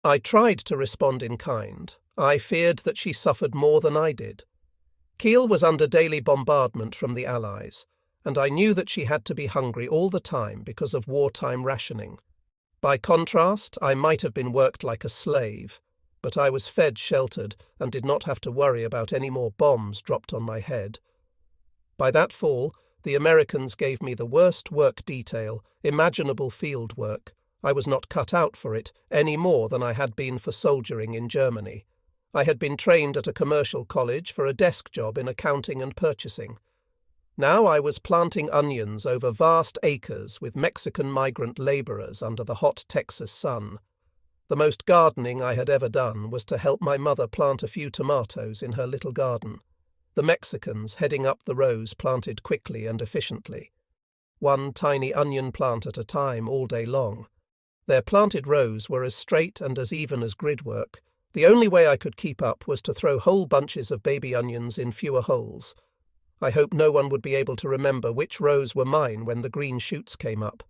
I tried to respond in kind. I feared that she suffered more than I did. Kiel was under daily bombardment from the Allies, and I knew that she had to be hungry all the time because of wartime rationing. By contrast, I might have been worked like a slave, but I was fed sheltered and did not have to worry about any more bombs dropped on my head. By that fall, the Americans gave me the worst work detail, imaginable field work. I was not cut out for it any more than I had been for soldiering in Germany. I had been trained at a commercial college for a desk job in accounting and purchasing. Now I was planting onions over vast acres with Mexican migrant labourers under the hot Texas sun. The most gardening I had ever done was to help my mother plant a few tomatoes in her little garden. The Mexicans, heading up the rows, planted quickly and efficiently. One tiny onion plant at a time all day long. Their planted rows were as straight and as even as grid work. The only way I could keep up was to throw whole bunches of baby onions in fewer holes. I hoped no one would be able to remember which rows were mine when the green shoots came up.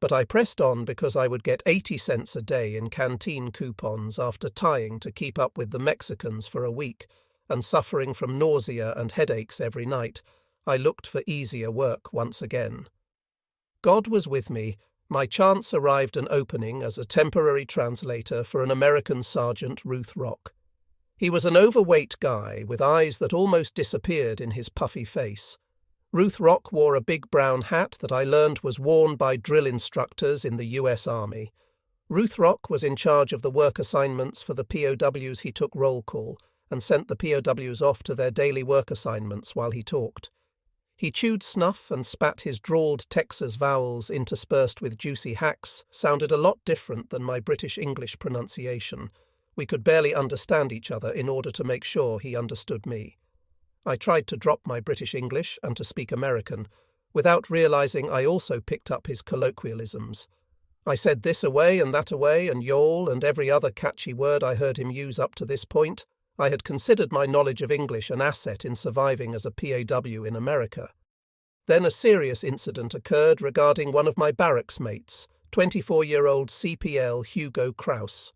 But I pressed on because I would get 80 cents a day in canteen coupons after tying to keep up with the Mexicans for a week, and suffering from nausea and headaches every night. I looked for easier work once again. God was with me. My chance arrived an opening as a temporary translator for an American Sergeant Ruth Rock. He was an overweight guy with eyes that almost disappeared in his puffy face. Ruth Rock wore a big brown hat that I learned was worn by drill instructors in the U.S. Army. Ruth Rock was in charge of the work assignments for the POWs. He took roll call and sent the POWs off to their daily work assignments while he talked. He chewed snuff and spat his drawled Texas vowels interspersed with juicy hacks, sounded a lot different than my British English pronunciation. We could barely understand each other in order to make sure he understood me. I tried to drop my British English and to speak American, without realizing I also picked up his colloquialisms. I said this away and that away and y'all and every other catchy word I heard him use up to this point. I had considered my knowledge of English an asset in surviving as a POW in America. Then a serious incident occurred regarding one of my barracks mates, 24-year-old CPL Hugo Kraus.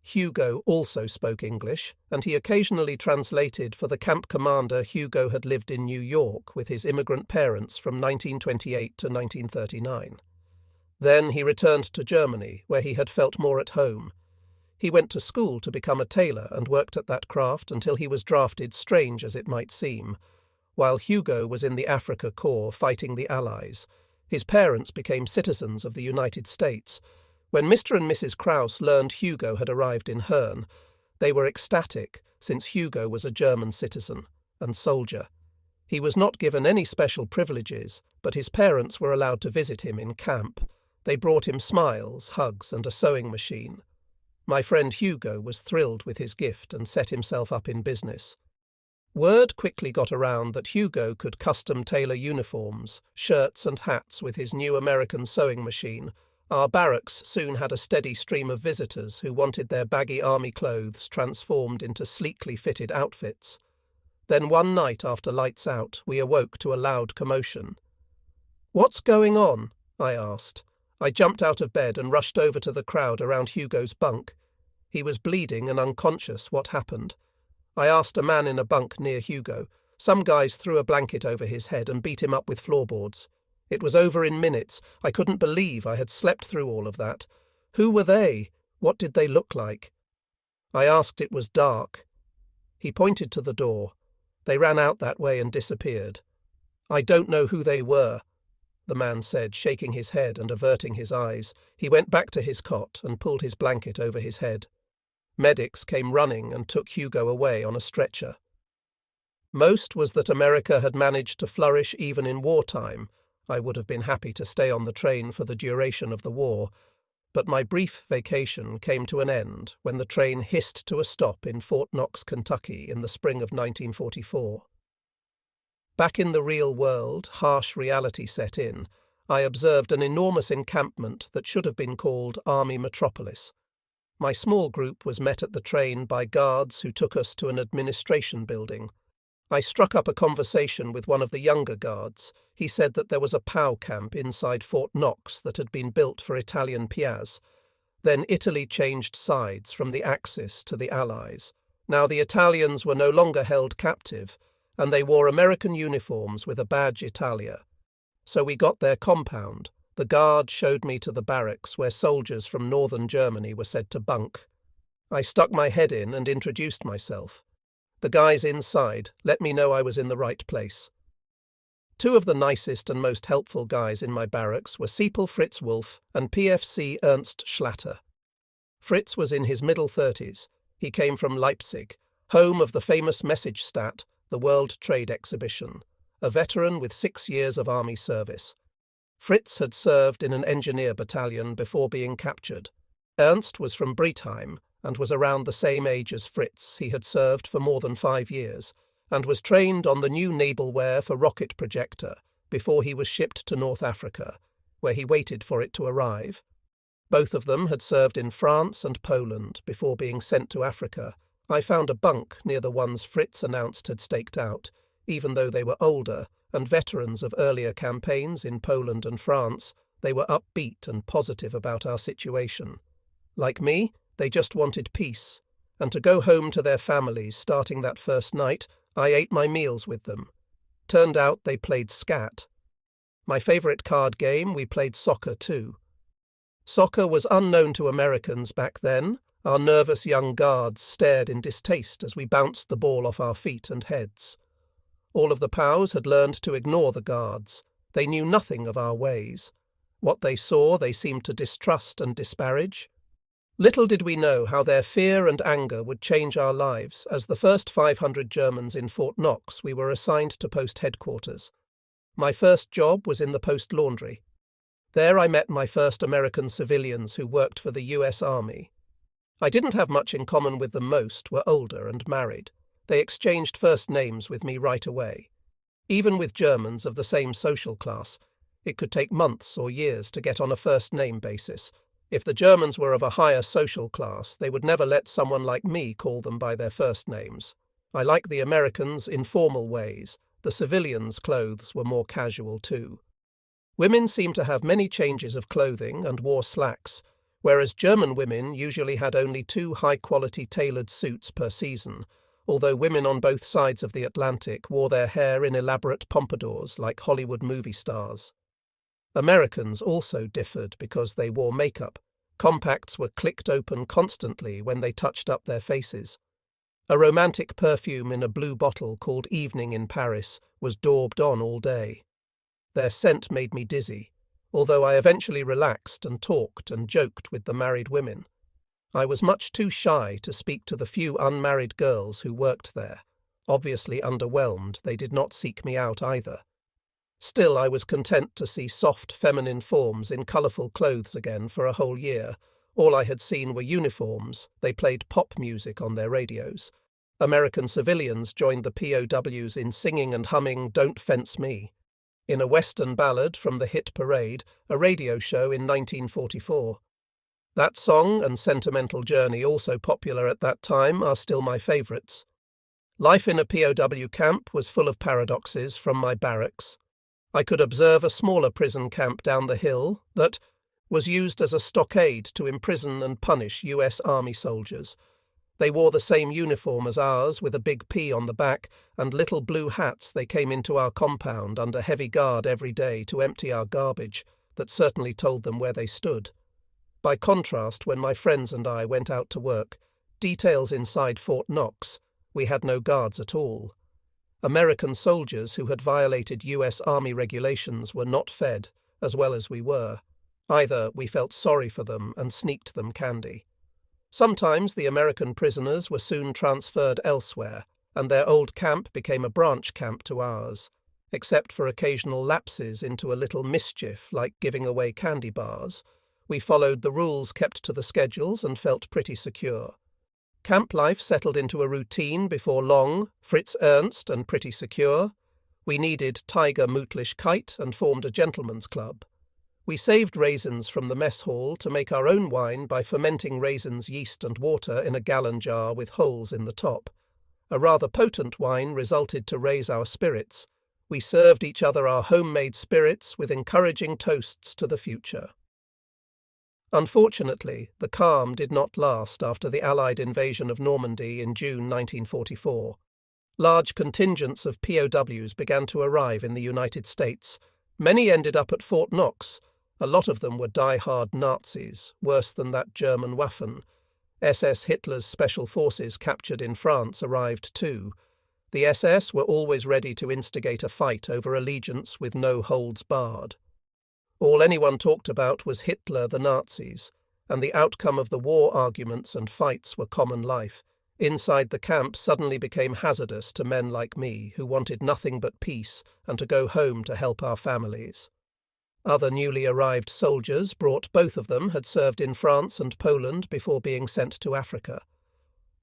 Hugo also spoke English, and he occasionally translated for the camp commander. Hugo had lived in New York with his immigrant parents from 1928 to 1939. Then he returned to Germany, where he had felt more at home. He went to school to become a tailor and worked at that craft until he was drafted, strange as it might seem. While Hugo was in the Africa Corps fighting the Allies, his parents became citizens of the United States. When Mr. and Mrs. Kraus learned Hugo had arrived in Herne, they were ecstatic, since Hugo was a German citizen and soldier. He was not given any special privileges, but his parents were allowed to visit him in camp. They brought him smiles, hugs, and a sewing machine. My friend Hugo was thrilled with his gift and set himself up in business. Word quickly got around that Hugo could custom tailor uniforms, shirts and hats with his new American sewing machine. Our barracks soon had a steady stream of visitors who wanted their baggy army clothes transformed into sleekly fitted outfits. Then one night after lights out, we awoke to a loud commotion. "What's going on?" I asked. I jumped out of bed and rushed over to the crowd around Hugo's bunk. He was bleeding and unconscious. What happened? I asked a man in a bunk near Hugo. Some guys threw a blanket over his head and beat him up with floorboards. It was over in minutes. I couldn't believe I had slept through all of that. Who were they? What did they look like? I asked. It was dark. He pointed to the door. They ran out that way and disappeared. "I don't know who they were," the man said, shaking his head and averting his eyes. He went back to his cot and pulled his blanket over his head. Medics came running and took Hugo away on a stretcher. Most was that America had managed to flourish even in wartime. I would have been happy to stay on the train for the duration of the war, but my brief vacation came to an end when the train hissed to a stop in Fort Knox, Kentucky in the spring of 1944. Back in the real world, harsh reality set in. I observed an enormous encampment that should have been called Army Metropolis. My small group was met at the train by guards who took us to an administration building. I struck up a conversation with one of the younger guards. He said that there was a POW camp inside Fort Knox that had been built for Italian PIAs. Then Italy changed sides from the Axis to the Allies. Now the Italians were no longer held captive, and they wore American uniforms with a badge Italia. So we got their compound. The guard showed me to the barracks where soldiers from northern Germany were said to bunk. I stuck my head in and introduced myself. The guys inside let me know I was in the right place. Two of the nicest and most helpful guys in my barracks were Siepel Fritz Wolf and PFC Ernst Schlatter. Fritz was in his middle 30s. He came from Leipzig, home of the famous Messagestadt, the World Trade Exhibition, a veteran with 6 years of army service. Fritz had served in an engineer battalion before being captured. Ernst was from Breitheim and was around the same age as Fritz. He had served for more than 5 years and was trained on the new nabalware for rocket projector before he was shipped to North Africa, where he waited for it to arrive. Both of them had served in France and Poland before being sent to Africa. I found a bunk near the ones Fritz announced had staked out. Even though they were older and veterans of earlier campaigns in Poland and France, they were upbeat and positive about our situation. Like me, they just wanted peace, and to go home to their families starting that first night. I ate my meals with them. Turned out they played scat. My favourite card game, we played soccer too. Soccer was unknown to Americans back then. Our nervous young guards stared in distaste as we bounced the ball off our feet and heads. All of the POWs had learned to ignore the guards. They knew nothing of our ways. What they saw they seemed to distrust and disparage. Little did we know how their fear and anger would change our lives. As the first 500 Germans in Fort Knox, we were assigned to post headquarters. My first job was in the post laundry. There I met my first American civilians who worked for the US Army. I didn't have much in common with them. Most were older and married. They exchanged first names with me right away. Even with Germans of the same social class, it could take months or years to get on a first name basis. If the Germans were of a higher social class, they would never let someone like me call them by their first names. I like the Americans' informal ways. The civilians' clothes were more casual too. Women seemed to have many changes of clothing and wore slacks, whereas German women usually had only 2 high-quality tailored suits per season, although women on both sides of the Atlantic wore their hair in elaborate pompadours like Hollywood movie stars. Americans also differed because they wore makeup. Compacts were clicked open constantly when they touched up their faces. A romantic perfume in a blue bottle called Evening in Paris was daubed on all day. Their scent made me dizzy, although I eventually relaxed and talked and joked with the married women. I was much too shy to speak to the few unmarried girls who worked there. Obviously underwhelmed, they did not seek me out either. Still, I was content to see soft feminine forms in colourful clothes again for a whole year. All I had seen were uniforms. They played pop music on their radios. American civilians joined the POWs in singing and humming Don't Fence Me, in a Western ballad from the hit Parade, a radio show in 1944. That song and Sentimental Journey, also popular at that time, are still my favourites. Life in a POW camp was full of paradoxes from my barracks. I could observe a smaller prison camp down the hill that was used as a stockade to imprison and punish US Army soldiers. They wore the same uniform as ours, with a big P on the back and little blue hats. They came into our compound under heavy guard every day to empty our garbage. That certainly told them where they stood. By contrast, when my friends and I went out to work, details inside Fort Knox, we had no guards at all. American soldiers who had violated US Army regulations were not fed, as well as we were. Either we felt sorry for them and sneaked them candy. Sometimes the American prisoners were soon transferred elsewhere, and their old camp became a branch camp to ours, except for occasional lapses into a little mischief like giving away candy bars. We followed the rules, kept to the schedules, and felt pretty secure. Camp life settled into a routine before long, Fritz Ernst and pretty secure. We needed Tiger Mootlish Kite and formed a gentleman's club. We saved raisins from the mess hall to make our own wine by fermenting raisins, yeast and water in a gallon jar with holes in the top. A rather potent wine resulted to raise our spirits. We served each other our homemade spirits with encouraging toasts to the future. Unfortunately, the calm did not last after the Allied invasion of Normandy in June 1944. Large contingents of POWs began to arrive in the United States. Many ended up at Fort Knox. A lot of them were die-hard Nazis, worse than that German Waffen. SS Hitler's special forces captured in France arrived too. The SS were always ready to instigate a fight over allegiance with no holds barred. All anyone talked about was Hitler, the Nazis, and the outcome of the war arguments and fights were common life. Inside the camp suddenly became hazardous to men like me who wanted nothing but peace and to go home to help our families. Other newly arrived soldiers brought both of them had served in France and Poland before being sent to Africa.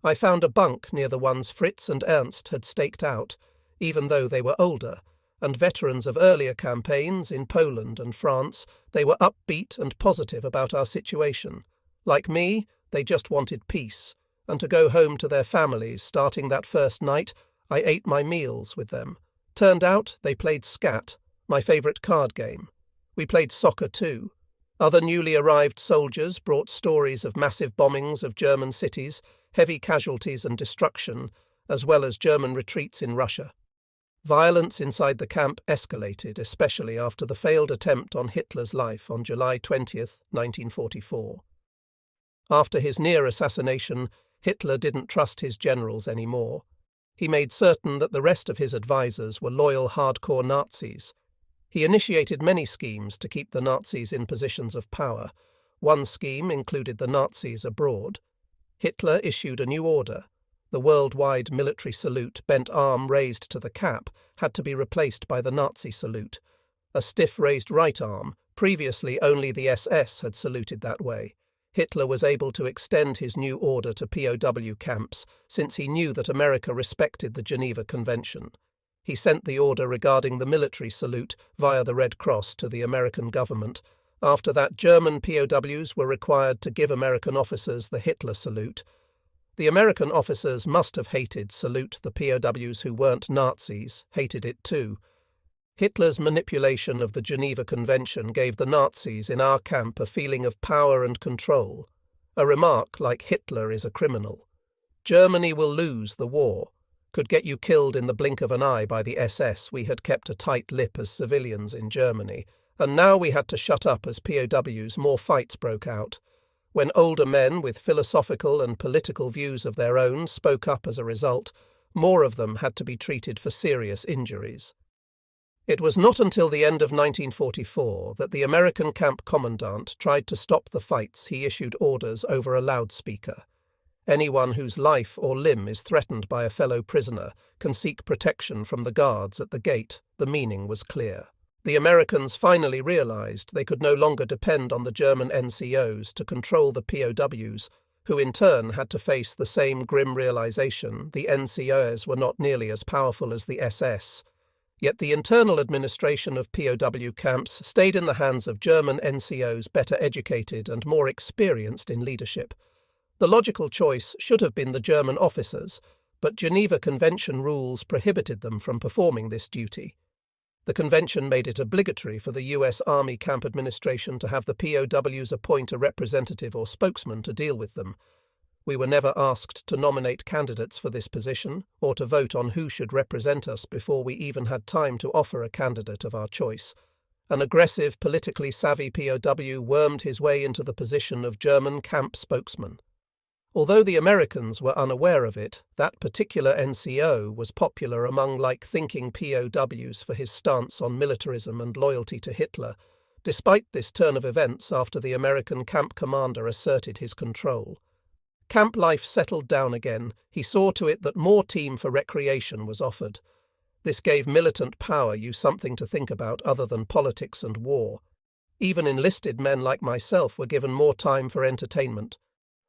I found a bunk near the ones Fritz and Ernst had staked out, even though they were older, and veterans of earlier campaigns in Poland and France, they were upbeat and positive about our situation. Like me, they just wanted peace, and to go home to their families. Starting that first night, I ate my meals with them. Turned out they played scat, my favourite card game. We played soccer too. Other newly arrived soldiers brought stories of massive bombings of German cities, heavy casualties and destruction, as well as German retreats in Russia. Violence inside the camp escalated, especially after the failed attempt on Hitler's life on July 20th, 1944. After his near assassination, Hitler didn't trust his generals anymore. He made certain that the rest of his advisors were loyal hardcore Nazis. He initiated many schemes to keep the Nazis in positions of power. One scheme included the Nazis abroad. Hitler issued a new order. The worldwide military salute, bent arm raised to the cap, had to be replaced by the Nazi salute. A stiff raised right arm, previously only the SS had saluted that way. Hitler was able to extend his new order to POW camps, since he knew that America respected the Geneva Convention. He sent the order regarding the military salute via the Red Cross to the American government. After that, German POWs were required to give American officers the Hitler salute. The American officers must have hated salute. The POWs who weren't Nazis hated it too. Hitler's manipulation of the Geneva Convention gave the Nazis in our camp a feeling of power and control. A remark like Hitler is a criminal. Germany will lose the war. Could get you killed in the blink of an eye by the SS. We had kept a tight lip as civilians in Germany, and now we had to shut up as POWs. More fights broke out. When older men with philosophical and political views of their own spoke up as a result, more of them had to be treated for serious injuries. It was not until the end of 1944 that the American camp commandant tried to stop the fights. He issued orders over a loudspeaker. Anyone whose life or limb is threatened by a fellow prisoner can seek protection from the guards at the gate. The meaning was clear. The Americans finally realized they could no longer depend on the German NCOs to control the POWs, who in turn had to face the same grim realization: the NCOs were not nearly as powerful as the SS. Yet the internal administration of POW camps stayed in the hands of German NCOs better educated and more experienced in leadership. The logical choice should have been the German officers, but Geneva Convention rules prohibited them from performing this duty. The convention made it obligatory for the US Army Camp Administration to have the POWs appoint a representative or spokesman to deal with them. We were never asked to nominate candidates for this position or to vote on who should represent us before we even had time to offer a candidate of our choice. An aggressive, politically savvy POW wormed his way into the position of German camp spokesman. Although the Americans were unaware of it, that particular NCO was popular among like-thinking POWs for his stance on militarism and loyalty to Hitler, despite this turn of events after the American camp commander asserted his control. Camp life settled down again. He saw to it that more time for recreation was offered. This gave militant power you something to think about other than politics and war. Even enlisted men like myself were given more time for entertainment.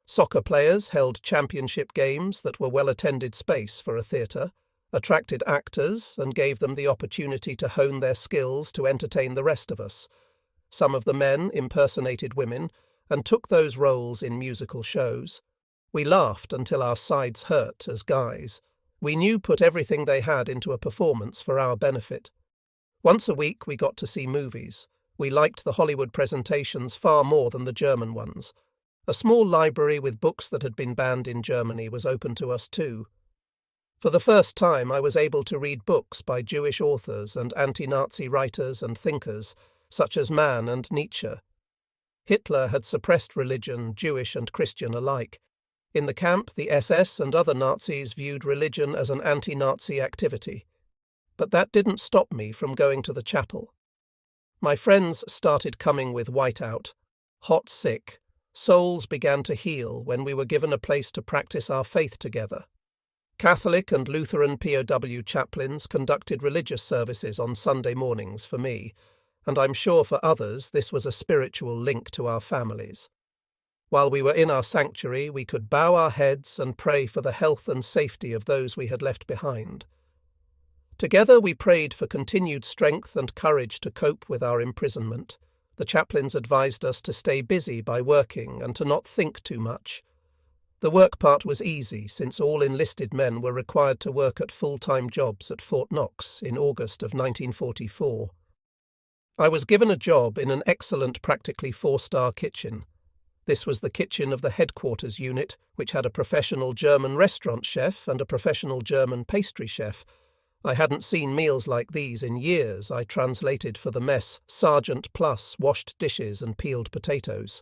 Soccer players held championship games that were well-attended space for a theatre, attracted actors and gave them the opportunity to hone their skills to entertain the rest of us. Some of the men impersonated women and took those roles in musical shows. We laughed until our sides hurt as guys. We knew put everything they had into a performance for our benefit. Once a week we got to see movies. We liked the Hollywood presentations far more than the German ones. A small library with books that had been banned in Germany was open to us too. For the first time I was able to read books by Jewish authors and anti-Nazi writers and thinkers, such as Mann and Nietzsche. Hitler had suppressed religion, Jewish and Christian alike. In the camp, the SS and other Nazis viewed religion as an anti-Nazi activity. But that didn't stop me from going to the chapel. My friends started coming with whiteout, hot sick. Souls began to heal when we were given a place to practice our faith together. Catholic and Lutheran POW chaplains conducted religious services on Sunday mornings for me, and I'm sure for others this was a spiritual link to our families. While we were in our sanctuary, we could bow our heads and pray for the health and safety of those we had left behind. Together we prayed for continued strength and courage to cope with our imprisonment. The chaplains advised us to stay busy by working and to not think too much. The work part was easy, since all enlisted men were required to work at full-time jobs at Fort Knox in August of 1944. I was given a job in an excellent, practically 4-star kitchen. This was the kitchen of the headquarters unit, which had a professional German restaurant chef and a professional German pastry chef. I hadn't seen meals like these in years. I translated for the mess Sergeant Plus washed dishes and peeled potatoes.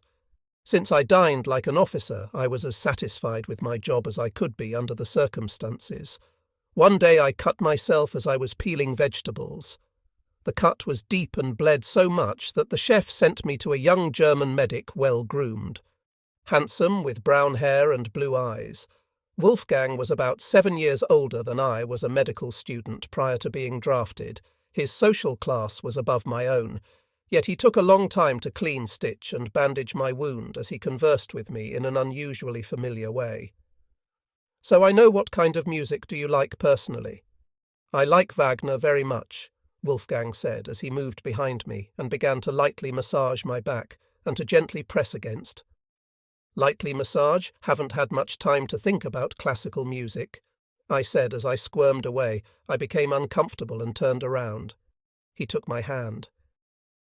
Since I dined like an officer, I was as satisfied with my job as I could be under the circumstances. One day I cut myself as I was peeling vegetables. The cut was deep and bled so much that the chef sent me to a young German medic well groomed. Handsome, with brown hair and blue eyes. Wolfgang was about 7 years older than I was a medical student prior to being drafted. His social class was above my own, yet he took a long time to clean, stitch and bandage my wound as he conversed with me in an unusually familiar way. "So I know what kind of music do you like personally?" "I like Wagner very much," Wolfgang said as he moved behind me and began to lightly massage my back and to gently press against. "Lightly massage? Haven't had much time to think about classical music," I said as I squirmed away. I became uncomfortable and turned around. He took my hand.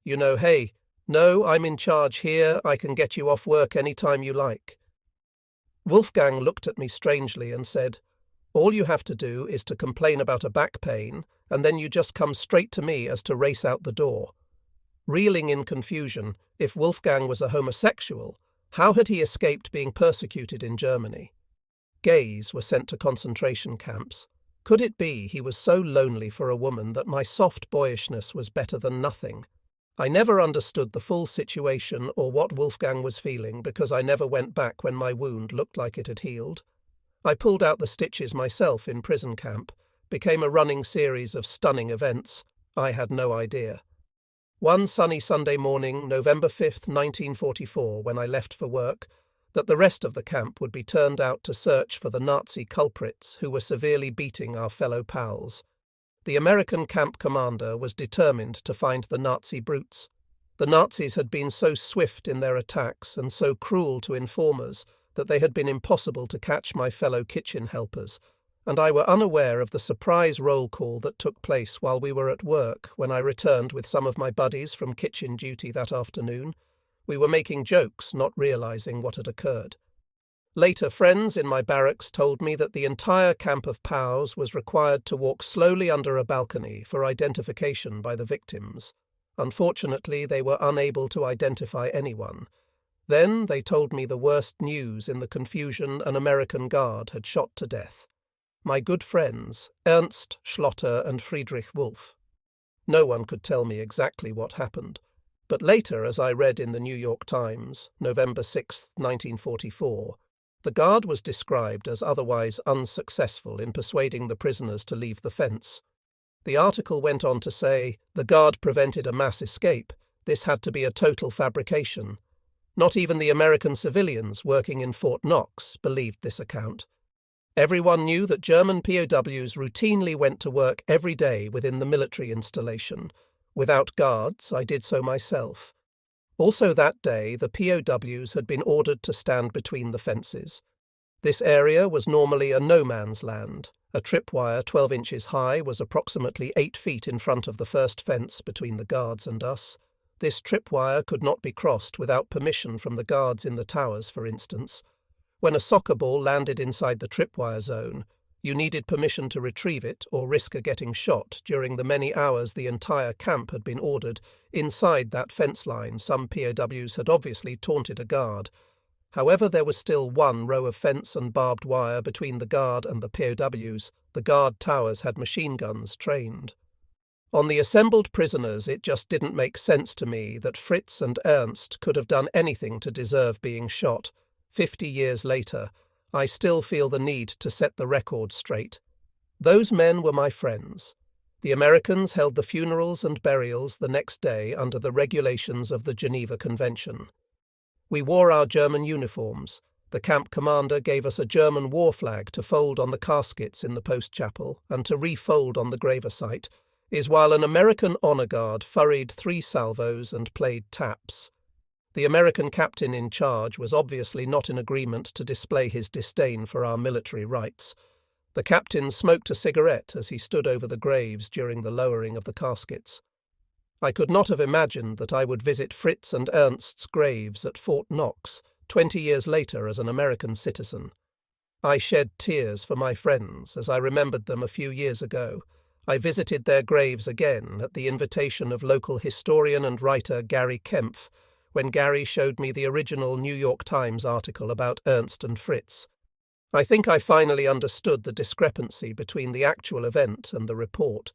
"You know, hey, no, I'm in charge here. I can get you off work any time you like." Wolfgang looked at me strangely and said, "All you have to do is to complain about a back pain, and then you just come straight to me as to race out the door." Reeling in confusion, if Wolfgang was a homosexual, how had he escaped being persecuted in Germany? Gays were sent to concentration camps. Could it be he was so lonely for a woman that my soft boyishness was better than nothing? I never understood the full situation or what Wolfgang was feeling because I never went back when my wound looked like it had healed. I pulled out the stitches myself in prison camp, became a running series of stunning events. I had no idea. One sunny Sunday morning, November 5th, 1944, when I left for work, that the rest of the camp would be turned out to search for the Nazi culprits who were severely beating our fellow pals. The American camp commander was determined to find the Nazi brutes. The Nazis had been so swift in their attacks and so cruel to informers that they had been impossible to catch my fellow kitchen helpers, and I were unaware of the surprise roll call that took place while we were at work when I returned with some of my buddies from kitchen duty that afternoon. We were making jokes, not realizing what had occurred. Later, friends in my barracks told me that the entire camp of POWs was required to walk slowly under a balcony for identification by the victims. Unfortunately, they were unable to identify anyone. Then they told me the worst news in the confusion: an American guard had shot to death. My good friends, Ernst Schlotter and Friedrich Wolf. No one could tell me exactly what happened, but later, as I read in the New York Times, November 6, 1944, the guard was described as otherwise unsuccessful in persuading the prisoners to leave the fence. The article went on to say, "The guard prevented a mass escape. This had to be a total fabrication." Not even the American civilians working in Fort Knox believed this account. Everyone knew that German POWs routinely went to work every day within the military installation. Without guards, I did so myself. Also that day, the POWs had been ordered to stand between the fences. This area was normally a no-man's land. A tripwire 12 inches high was approximately 8 feet in front of the first fence between the guards and us. This tripwire could not be crossed without permission from the guards in the towers, for instance. When a soccer ball landed inside the tripwire zone, you needed permission to retrieve it or risk getting shot during the many hours the entire camp had been ordered. Inside that fence line, some POWs had obviously taunted a guard. However, there was still one row of fence and barbed wire between the guard and the POWs. The guard towers had machine guns trained. On the assembled prisoners, it just didn't make sense to me that Fritz and Ernst could have done anything to deserve being shot. 50 years later, I still feel the need to set the record straight. Those men were my friends. The Americans held the funerals and burials the next day under the regulations of the Geneva Convention. We wore our German uniforms. The camp commander gave us a German war flag to fold on the caskets in the post chapel and to refold on the gravesite, while an American honor guard furried 3 salvos and played taps. The American captain in charge was obviously not in agreement to display his disdain for our military rights. The captain smoked a cigarette as he stood over the graves during the lowering of the caskets. I could not have imagined that I would visit Fritz and Ernst's graves at Fort Knox 20 years later as an American citizen. I shed tears for my friends as I remembered them a few years ago. I visited their graves again at the invitation of local historian and writer Gary Kempf, when Gary showed me the original New York Times article about Ernst and Fritz. I think I finally understood the discrepancy between the actual event and the report.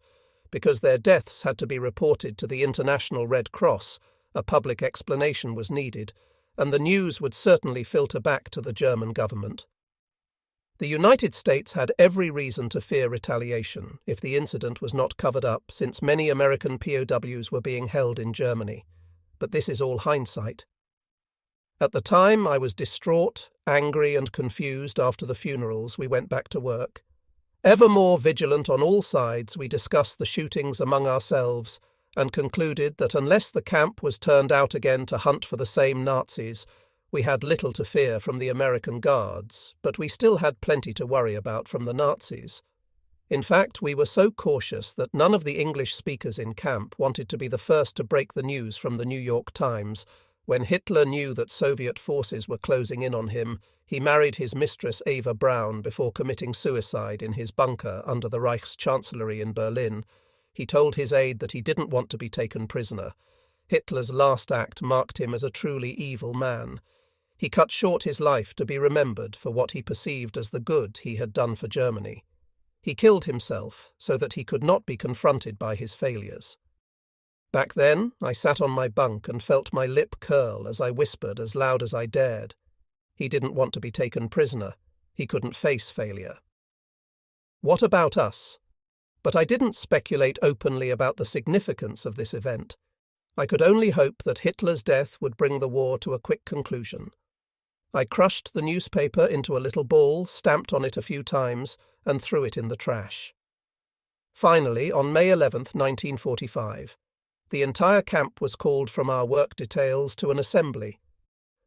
Because their deaths had to be reported to the International Red Cross, a public explanation was needed, and the news would certainly filter back to the German government. The United States had every reason to fear retaliation if the incident was not covered up, since many American POWs were being held in Germany. But this is all hindsight. At the time, I was distraught, angry and confused. After the funerals, we went back to work. Ever more vigilant on all sides, we discussed the shootings among ourselves and concluded that unless the camp was turned out again to hunt for the same Nazis, we had little to fear from the American guards, but we still had plenty to worry about from the Nazis. In fact, we were so cautious that none of the English speakers in camp wanted to be the first to break the news from the New York Times. When Hitler knew that Soviet forces were closing in on him, he married his mistress Eva Braun before committing suicide in his bunker under the Reichschancellery in Berlin. He told his aide that he didn't want to be taken prisoner. Hitler's last act marked him as a truly evil man. He cut short his life to be remembered for what he perceived as the good he had done for Germany. He killed himself so that he could not be confronted by his failures. Back then, I sat on my bunk and felt my lip curl as I whispered as loud as I dared. He didn't want to be taken prisoner. He couldn't face failure. What about us? But I didn't speculate openly about the significance of this event. I could only hope that Hitler's death would bring the war to a quick conclusion. I crushed the newspaper into a little ball, stamped on it a few times, and threw it in the trash. Finally, on May 11th, 1945, the entire camp was called from our work details to an assembly.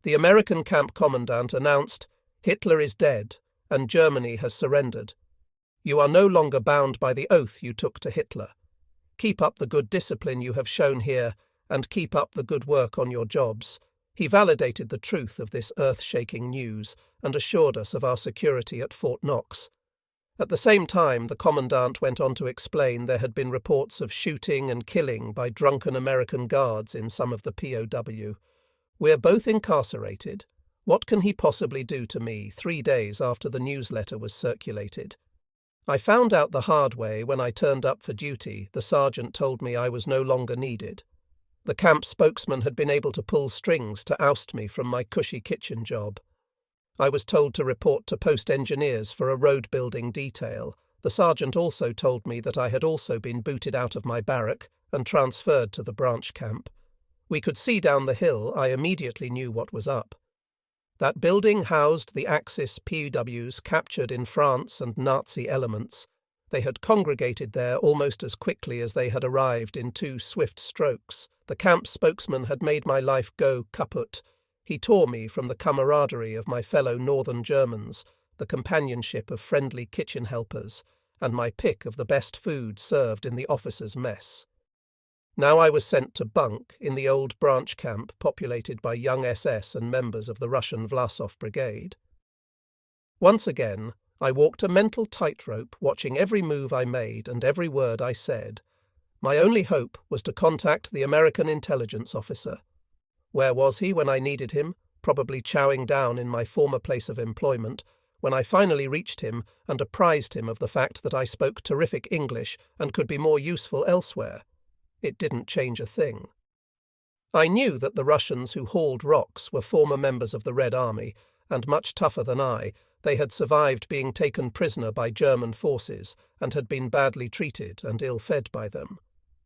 The American camp commandant announced, "Hitler is dead, and Germany has surrendered. You are no longer bound by the oath you took to Hitler. Keep up the good discipline you have shown here, and keep up the good work on your jobs." He validated the truth of this earth-shaking news and assured us of our security at Fort Knox. At the same time, the commandant went on to explain there had been reports of shooting and killing by drunken American guards in some of the POW. "We're both incarcerated. What can he possibly do to me 3 days after the newsletter was circulated?" I found out the hard way when I turned up for duty. The sergeant told me I was no longer needed. The camp spokesman had been able to pull strings to oust me from my cushy kitchen job. I was told to report to post engineers for a road-building detail. The sergeant also told me that I had also been booted out of my barrack and transferred to the branch camp. We could see down the hill. I immediately knew what was up. That building housed the Axis POWs captured in France and Nazi elements. They had congregated there almost as quickly as they had arrived in 2 swift strokes. The camp spokesman had made my life go kaput. He tore me from the camaraderie of my fellow Northern Germans, the companionship of friendly kitchen helpers, and my pick of the best food served in the officers' mess. Now I was sent to bunk in the old branch camp populated by young SS and members of the Russian Vlasov Brigade. Once again, I walked a mental tightrope, watching every move I made and every word I said. My only hope was to contact the American intelligence officer. Where was he when I needed him? Probably chowing down in my former place of employment, when I finally reached him and apprised him of the fact that I spoke terrific English and could be more useful elsewhere. It didn't change a thing. I knew that the Russians who hauled rocks were former members of the Red Army, and much tougher than I. They had survived being taken prisoner by German forces and had been badly treated and ill-fed by them.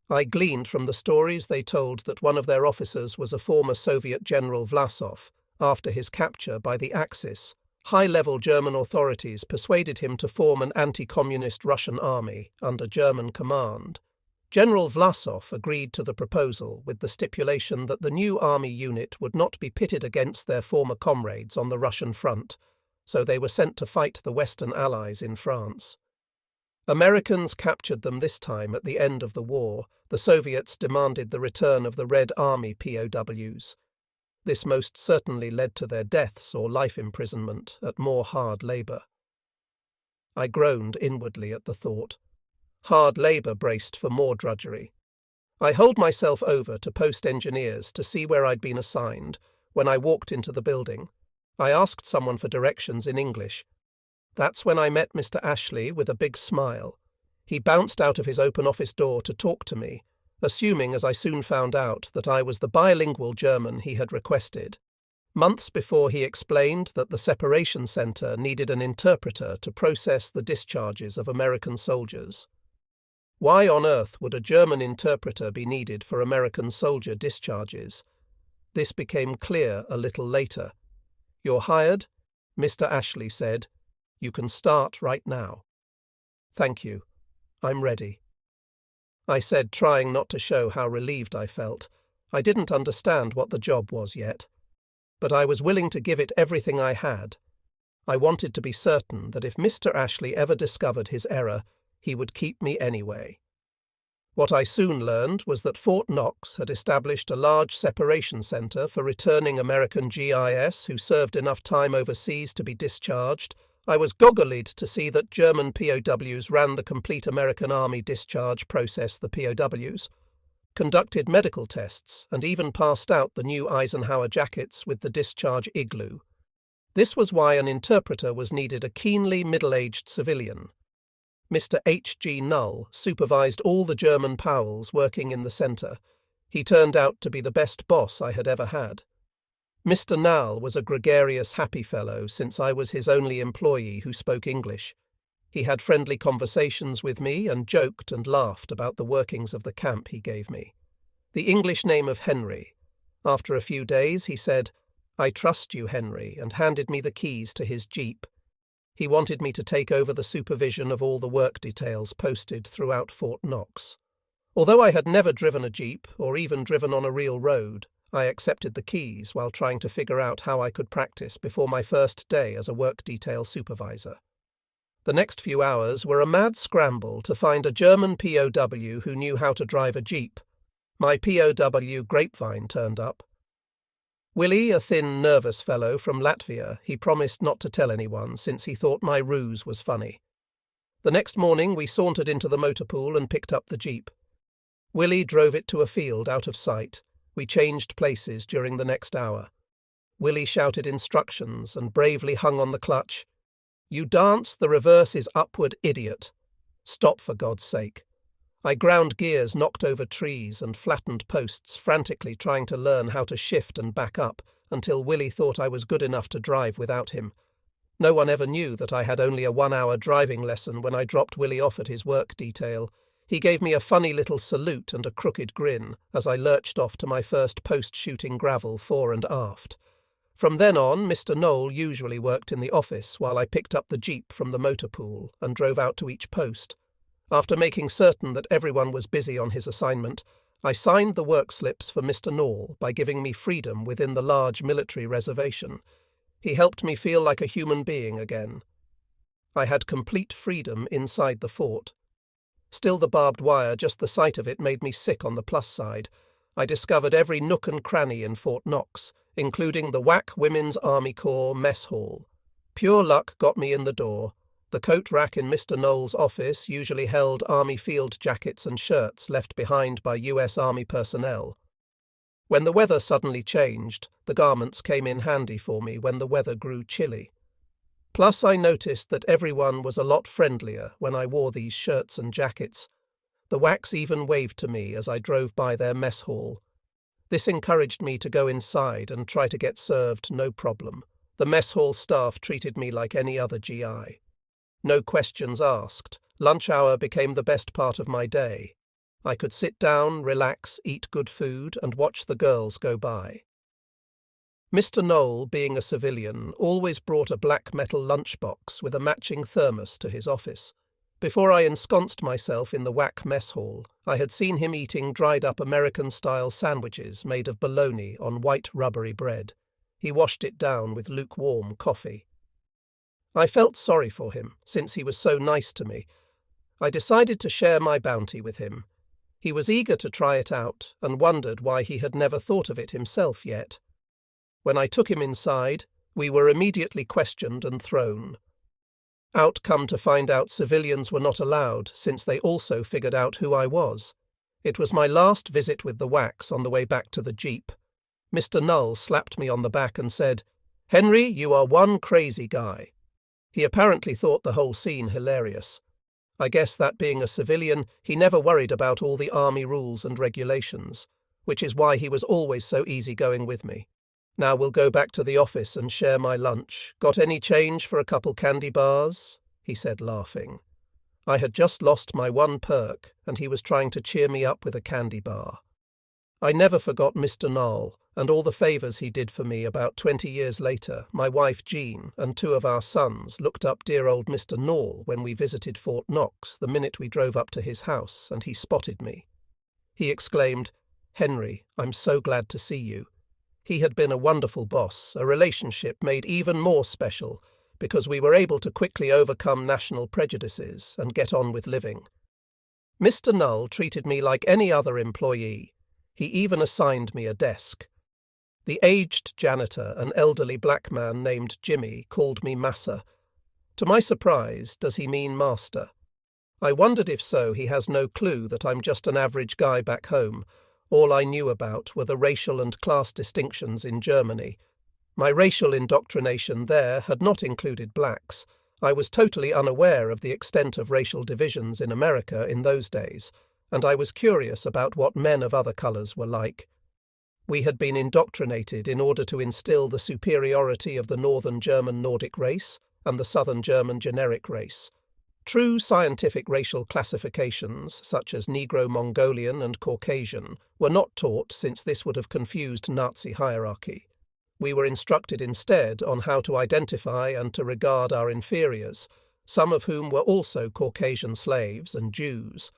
I gleaned from the stories they told that one of their officers was a former Soviet General Vlasov. After his capture by the Axis, high-level German authorities persuaded him to form an anti-communist Russian army under German command. General Vlasov agreed to the proposal with the stipulation that the new army unit would not be pitted against their former comrades on the Russian front, so they were sent to fight the Western Allies in France. Americans captured them this time at the end of the war. The Soviets demanded the return of the Red Army POWs. This most certainly led to their deaths or life imprisonment at more hard labour. I groaned inwardly at the thought. Hard labour braced for more drudgery. I holed myself over to post engineers to see where I'd been assigned when I walked into the building. I asked someone for directions in English. That's when I met Mr. Ashley with a big smile. He bounced out of his open office door to talk to me, assuming, as I soon found out, that I was the bilingual German he had requested. Months before, he explained that the separation centre needed an interpreter to process the discharges of American soldiers. Why on earth would a German interpreter be needed for American soldier discharges? This became clear a little later. "You're hired," Mr. Ashley said. "You can start right now." "Thank you. I'm ready," I said, trying not to show how relieved I felt. I didn't understand what the job was yet, but I was willing to give it everything I had. I wanted to be certain that if Mr. Ashley ever discovered his error, he would keep me anyway. What I soon learned was that Fort Knox had established a large separation centre for returning American GIS who served enough time overseas to be discharged. I was goggle-eyed to see that German POWs ran the complete American Army discharge process, the POWs, conducted medical tests, and even passed out the new Eisenhower jackets with the discharge igloo. This was why an interpreter was needed, a keenly middle-aged civilian. Mr. H.G. Null supervised all the German POWs working in the centre. He turned out to be the best boss I had ever had. Mr. Null was a gregarious, happy fellow, since I was his only employee who spoke English. He had friendly conversations with me and joked and laughed about the workings of the camp he gave me. The English name of Henry. After a few days he said, "I trust you, Henry," and handed me the keys to his jeep. He wanted me to take over the supervision of all the work details posted throughout Fort Knox. Although I had never driven a jeep or even driven on a real road, I accepted the keys while trying to figure out how I could practice before my first day as a work detail supervisor. The next few hours were a mad scramble to find a German POW who knew how to drive a jeep. My POW Grapevine turned up. Willie, a thin, nervous fellow from Latvia, he promised not to tell anyone since he thought my ruse was funny. The next morning we sauntered into the motor pool and picked up the jeep. Willie drove it to a field out of sight. We changed places during the next hour. Willie shouted instructions and bravely hung on the clutch. "You dance, the reverse is upward, idiot. Stop, for God's sake." I ground gears, knocked over trees and flattened posts, frantically trying to learn how to shift and back up, until Willie thought I was good enough to drive without him. No one ever knew that I had only a 1-hour driving lesson when I dropped Willie off at his work detail. He gave me a funny little salute and a crooked grin as I lurched off to my first post-shooting gravel fore and aft. From then on, Mr. Knoll usually worked in the office while I picked up the jeep from the motor pool and drove out to each post. After making certain that everyone was busy on his assignment, I signed the work slips for Mr. Knoll by giving me freedom within the large military reservation. He helped me feel like a human being again. I had complete freedom inside the fort. Still, the barbed wire, just the sight of it made me sick on the plus side. I discovered every nook and cranny in Fort Knox, including the WAC Women's Army Corps mess hall. Pure luck got me in the door. The coat rack in Mr. Knowles' office usually held Army field jackets and shirts left behind by US Army personnel. When the weather suddenly changed, the garments came in handy for me when the weather grew chilly. Plus, I noticed that everyone was a lot friendlier when I wore these shirts and jackets. The WACs even waved to me as I drove by their mess hall. This encouraged me to go inside and try to get served no problem. The mess hall staff treated me like any other GI. No questions asked. Lunch hour became the best part of my day. I could sit down, relax, eat good food, and watch the girls go by. Mr. Knoll, being a civilian, always brought a black metal lunchbox with a matching thermos to his office. Before I ensconced myself in the WAC mess hall, I had seen him eating dried-up American-style sandwiches made of bologna on white rubbery bread. He washed it down with lukewarm coffee. I felt sorry for him, since he was so nice to me. I decided to share my bounty with him. He was eager to try it out, and wondered why he had never thought of it himself yet. When I took him inside, we were immediately questioned and thrown. Out come to find out civilians were not allowed, since they also figured out who I was. It was my last visit with the WACs on the way back to the jeep. Mr. Null slapped me on the back and said, "Henry, you are one crazy guy." He apparently thought the whole scene hilarious. I guess that being a civilian, he never worried about all the army rules and regulations, which is why he was always so easygoing with me. "Now we'll go back to the office and share my lunch. Got any change for a couple candy bars?" he said, laughing. I had just lost my one perk, and he was trying to cheer me up with a candy bar. I never forgot Mr. Knoll and all the favours he did for me. About 20 years later, my wife Jean and 2 of our sons looked up dear old Mr. Knoll when we visited Fort Knox the minute we drove up to his house, and he spotted me. He exclaimed, "Henry, I'm so glad to see you." He had been a wonderful boss, a relationship made even more special because we were able to quickly overcome national prejudices and get on with living. Mr. Null treated me like any other employee. He even assigned me a desk. The aged janitor, an elderly black man named Jimmy, called me Massa. To my surprise, does he mean master? I wondered if so he has no clue that I'm just an average guy back home. All I knew about were the racial and class distinctions in Germany. My racial indoctrination there had not included blacks. I was totally unaware of the extent of racial divisions in America in those days, and I was curious about what men of other colours were like. We had been indoctrinated in order to instill the superiority of the Northern German Nordic race and the Southern German generic race. True scientific racial classifications, such as Negro-Mongolian and Caucasian, were not taught, since this would have confused Nazi hierarchy. We were instructed instead on how to identify and to regard our inferiors, some of whom were also Caucasian slaves and Jews.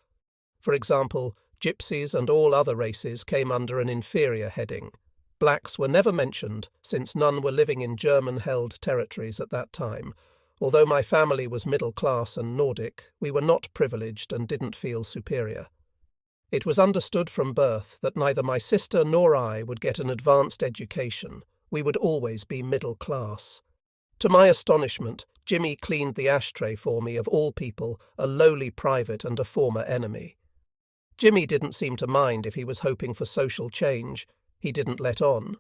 For example, gypsies and all other races came under an inferior heading. Blacks were never mentioned, since none were living in German-held territories at that time. Although my family was middle-class and Nordic, we were not privileged and didn't feel superior. It was understood from birth that neither my sister nor I would get an advanced education. We would always be middle-class. To my astonishment, Jimmy cleaned the ashtray for me, of all people, a lowly private and a former enemy. Jimmy didn't seem to mind if he was hoping for social change. He didn't let on.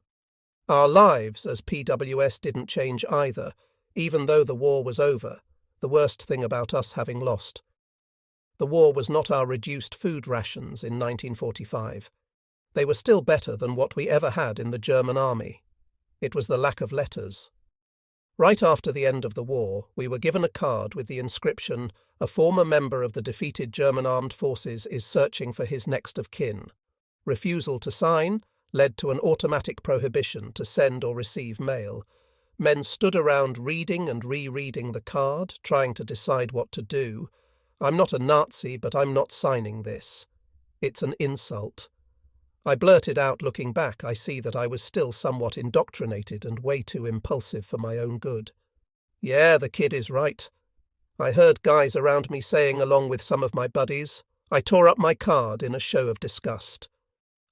Our lives as PWS didn't change either, even though the war was over, the worst thing about us having lost. The war was not our reduced food rations in 1945. They were still better than what we ever had in the German army. It was the lack of letters. Right after the end of the war, we were given a card with the inscription, "A former member of the defeated German armed forces is searching for his next of kin." Refusal to sign led to an automatic prohibition to send or receive mail. Men stood around reading and rereading the card, trying to decide what to do. "I'm not a Nazi, but I'm not signing this. It's an insult." I blurted out. Looking back, I see that I was still somewhat indoctrinated and way too impulsive for my own good. "Yeah, the kid is right," I heard guys around me saying along with some of my buddies. I tore up my card in a show of disgust.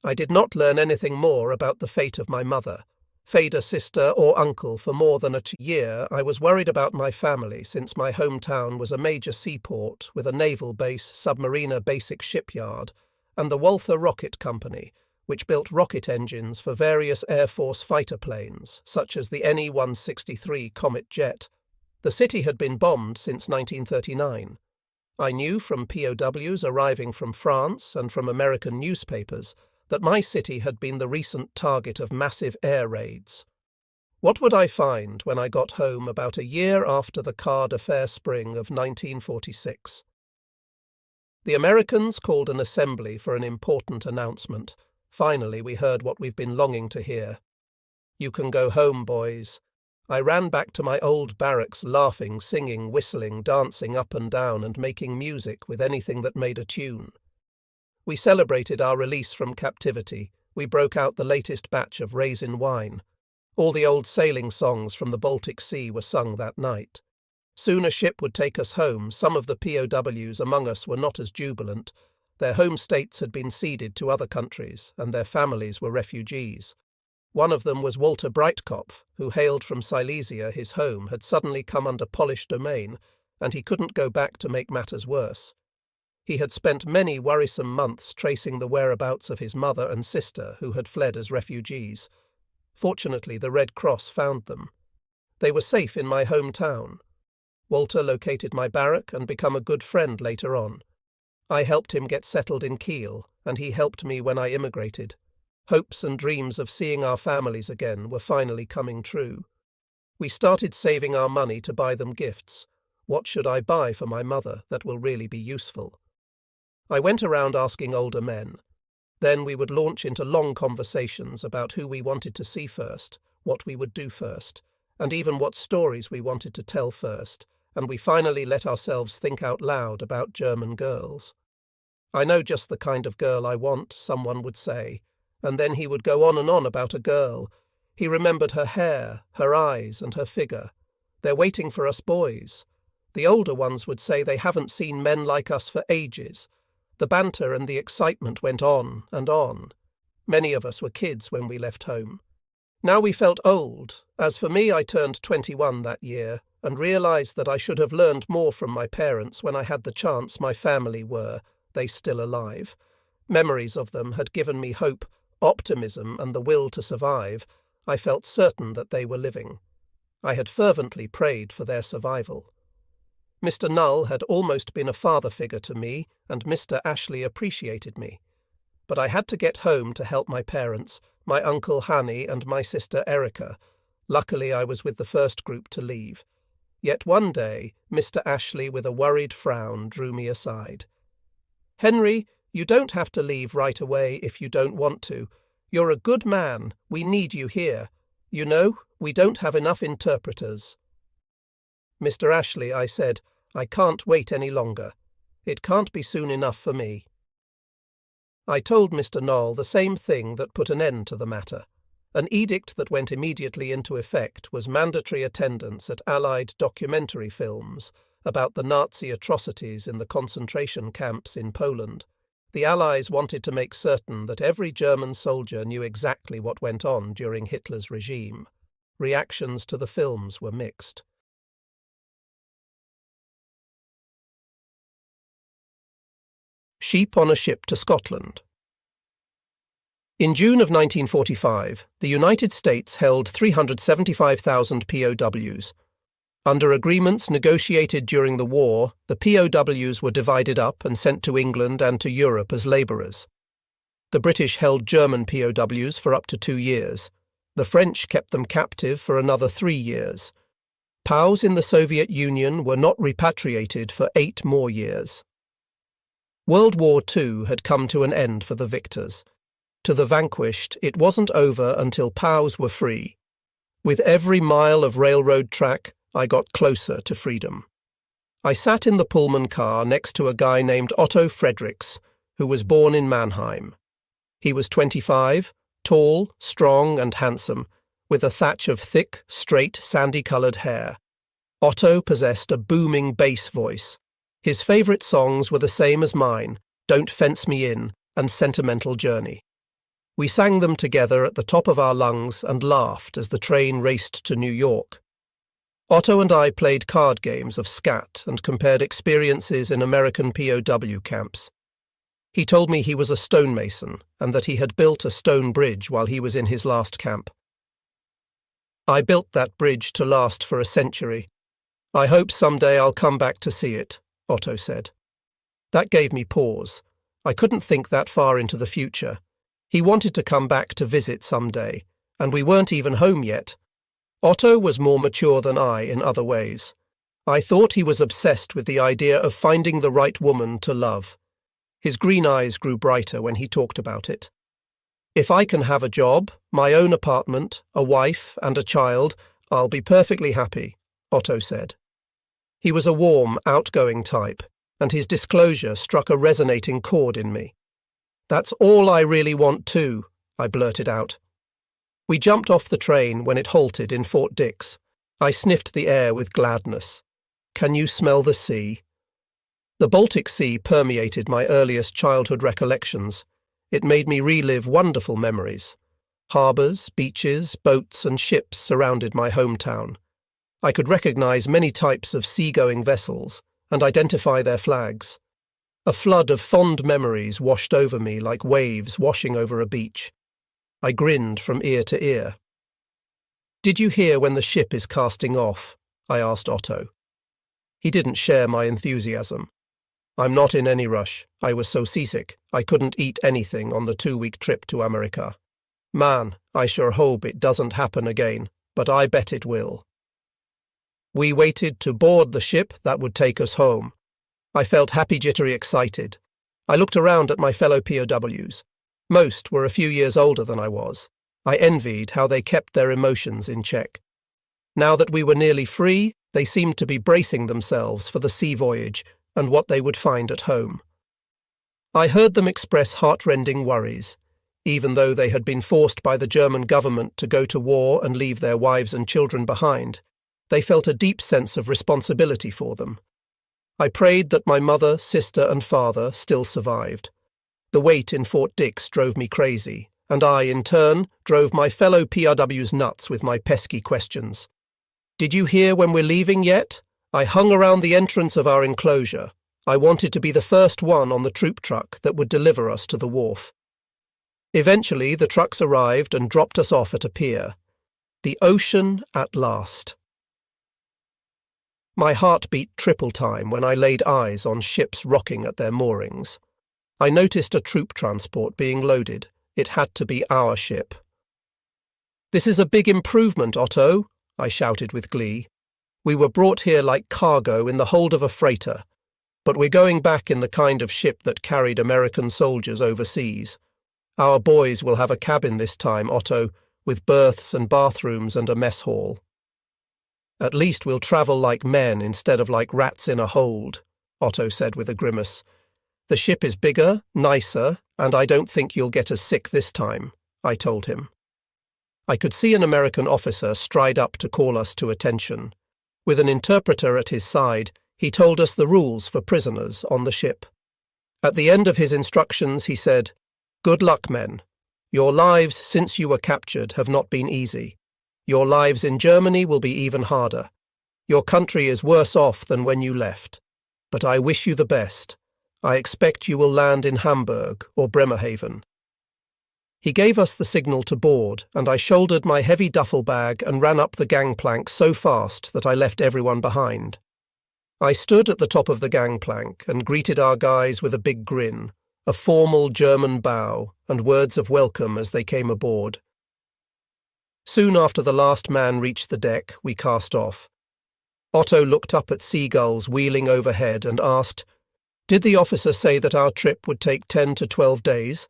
I did not learn anything more about the fate of my mother, Fader sister or uncle for more than a year. I was worried about my family since my hometown was a major seaport with a naval base, submariner basic shipyard, and the Walther Rocket Company, which built rocket engines for various Air Force fighter planes, such as the NE-163 Comet jet. The city had been bombed since 1939. I knew from POWs arriving from France and from American newspapers that my city had been the recent target of massive air raids. What would I find when I got home about a year after the Quart d'Affaire spring of 1946? The Americans called an assembly for an important announcement. Finally, we heard what we've been longing to hear. "You can go home, boys." I ran back to my old barracks laughing, singing, whistling, dancing up and down and making music with anything that made a tune. We celebrated our release from captivity. We broke out the latest batch of raisin wine. All the old sailing songs from the Baltic Sea were sung that night. Soon a ship would take us home. Some of the POWs among us were not as jubilant. Their home states had been ceded to other countries, and their families were refugees. One of them was Walter Breitkopf, who hailed from Silesia. His home had suddenly come under Polish domain, and he couldn't go back to make matters worse. He had spent many worrisome months tracing the whereabouts of his mother and sister who had fled as refugees. Fortunately, the Red Cross found them. They were safe in my hometown. Walter located my barrack and became a good friend later on. I helped him get settled in Kiel, and he helped me when I immigrated. Hopes and dreams of seeing our families again were finally coming true. We started saving our money to buy them gifts. What should I buy for my mother that will really be useful? I went around asking older men. Then we would launch into long conversations about who we wanted to see first, what we would do first, and even what stories we wanted to tell first, and we finally let ourselves think out loud about German girls. "I know just the kind of girl I want," someone would say, and then he would go on and on about a girl. He remembered her hair, her eyes, and her figure. "They're waiting for us boys." The older ones would say they haven't seen men like us for ages. The banter and the excitement went on and on. Many of us were kids when we left home. Now we felt old. As for me, I turned 21 that year and realized that I should have learned more from my parents when I had the chance. My family were, they still alive. Memories of them had given me hope, optimism, and the will to survive. I felt certain that they were living. I had fervently prayed for their survival. Mr. Null had almost been a father figure to me, and Mr. Ashley appreciated me. But I had to get home to help my parents, my uncle Hanny and my sister Erica. Luckily, I was with the first group to leave. Yet one day, Mr. Ashley, with a worried frown, drew me aside. "Henry, you don't have to leave right away if you don't want to. You're a good man. We need you here. You know, we don't have enough interpreters." "Mr. Ashley," I said, "I can't wait any longer. It can't be soon enough for me." I told Mr. Knoll the same thing that put an end to the matter. An edict that went immediately into effect was mandatory attendance at Allied documentary films about the Nazi atrocities in the concentration camps in Poland. The Allies wanted to make certain that every German soldier knew exactly what went on during Hitler's regime. Reactions to the films were mixed. Sheep on a ship to Scotland. In June of 1945, the United States held 375,000 POWs. Under agreements negotiated during the war, the POWs were divided up and sent to England and to Europe as labourers. The British held German POWs for up to 2 years. The French kept them captive for another 3 years. POWs in the Soviet Union were not repatriated for 8 more years. World War II had come to an end for the victors. To the vanquished, it wasn't over until POWs were free. With every mile of railroad track, I got closer to freedom. I sat in the Pullman car next to a guy named Otto Fredericks, who was born in Mannheim. He was 25, tall, strong, and handsome, with a thatch of thick, straight, sandy-coloured hair. Otto possessed a booming bass voice. His favourite songs were the same as mine: Don't Fence Me In, and Sentimental Journey. We sang them together at the top of our lungs and laughed as the train raced to New York. Otto and I played card games of scat and compared experiences in American POW camps. He told me he was a stonemason and that he had built a stone bridge while he was in his last camp. I built that bridge to last for a century. I hope someday I'll come back to see it, Otto said. That gave me pause. I couldn't think that far into the future. He wanted to come back to visit someday, and we weren't even home yet. Otto was more mature than I in other ways. I thought he was obsessed with the idea of finding the right woman to love. His green eyes grew brighter when he talked about it. If I can have a job, my own apartment, a wife, and a child, I'll be perfectly happy, Otto said. He was a warm, outgoing type, and his disclosure struck a resonating chord in me. That's all I really want too, I blurted out. We jumped off the train when it halted in Fort Dix. I sniffed the air with gladness. Can you smell the sea? The Baltic Sea permeated my earliest childhood recollections. It made me relive wonderful memories. Harbours, beaches, boats and ships surrounded my hometown. I could recognise many types of seagoing vessels and identify their flags. A flood of fond memories washed over me like waves washing over a beach. I grinned from ear to ear. Did you hear when the ship is casting off? I asked Otto. He didn't share my enthusiasm. I'm not in any rush. I was so seasick, I couldn't eat anything on the 2-week trip to America. Man, I sure hope it doesn't happen again, but I bet it will. We waited to board the ship that would take us home. I felt happy, jittery, excited. I looked around at my fellow POWs. Most were a few years older than I was. I envied how they kept their emotions in check. Now that we were nearly free, they seemed to be bracing themselves for the sea voyage and what they would find at home. I heard them express heart-rending worries. Even though they had been forced by the German government to go to war and leave their wives and children behind, they felt a deep sense of responsibility for them. I prayed that my mother, sister and father still survived. The wait in Fort Dix drove me crazy, and I, in turn, drove my fellow PRWs nuts with my pesky questions. Did you hear when we're leaving yet? I hung around the entrance of our enclosure. I wanted to be the first one on the troop truck that would deliver us to the wharf. Eventually, the trucks arrived and dropped us off at a pier. The ocean at last. My heart beat triple time when I laid eyes on ships rocking at their moorings. I noticed a troop transport being loaded. It had to be our ship. This is a big improvement, Otto, I shouted with glee. We were brought here like cargo in the hold of a freighter, but we're going back in the kind of ship that carried American soldiers overseas. Our boys will have a cabin this time, Otto, with berths and bathrooms and a mess hall. At least we'll travel like men instead of like rats in a hold, Otto said with a grimace. The ship is bigger, nicer, and I don't think you'll get as sick this time, I told him. I could see an American officer stride up to call us to attention. With an interpreter at his side, he told us the rules for prisoners on the ship. At the end of his instructions, he said, "Good luck, men. Your lives since you were captured have not been easy. Your lives in Germany will be even harder. Your country is worse off than when you left. But I wish you the best. I expect you will land in Hamburg or Bremerhaven." He gave us the signal to board, and I shouldered my heavy duffel bag and ran up the gangplank so fast that I left everyone behind. I stood at the top of the gangplank and greeted our guys with a big grin, a formal German bow, and words of welcome as they came aboard. Soon after the last man reached the deck, we cast off. Otto looked up at seagulls wheeling overhead and asked, "Did the officer say that our trip would take 10 to 12 days?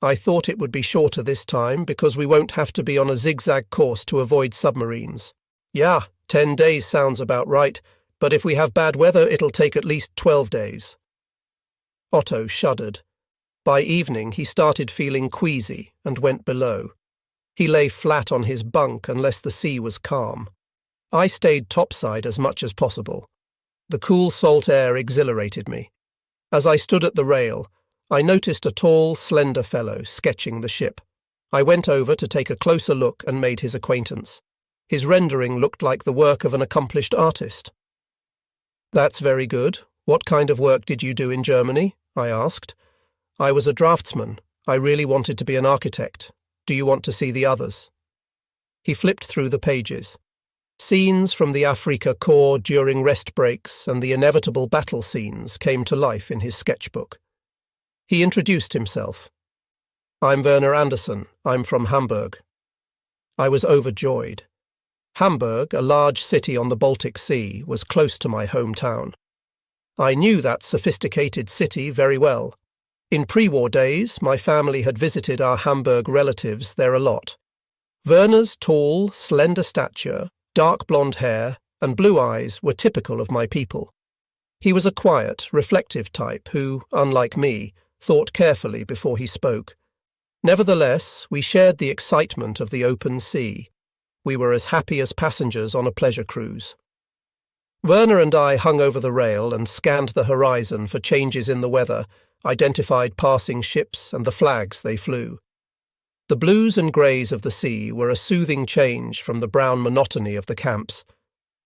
I thought it would be shorter this time because we won't have to be on a zigzag course to avoid submarines." "Yeah, 10 days sounds about right, but if we have bad weather it'll take at least 12 days. Otto shuddered. By evening he started feeling queasy and went below. He lay flat on his bunk unless the sea was calm. I stayed topside as much as possible. The cool salt air exhilarated me. As I stood at the rail, I noticed a tall, slender fellow sketching the ship. I went over to take a closer look and made his acquaintance. His rendering looked like the work of an accomplished artist. "That's very good. What kind of work did you do in Germany?" I asked. "I was a draftsman. I really wanted to be an architect. Do you want to see the others?" He flipped through the pages. Scenes from the Afrika Korps during rest breaks and the inevitable battle scenes came to life in his sketchbook. He introduced himself. "I'm Werner Anderson. I'm from Hamburg." I was overjoyed. Hamburg, a large city on the Baltic Sea, was close to my hometown. I knew that sophisticated city very well. In pre-war days, my family had visited our Hamburg relatives there a lot. Werner's tall, slender stature, dark blonde hair, and blue eyes were typical of my people. He was a quiet, reflective type who, unlike me, thought carefully before he spoke. Nevertheless, we shared the excitement of the open sea. We were as happy as passengers on a pleasure cruise. Werner and I hung over the rail and scanned the horizon for changes in the weather, identified passing ships and the flags they flew. The blues and greys of the sea were a soothing change from the brown monotony of the camps.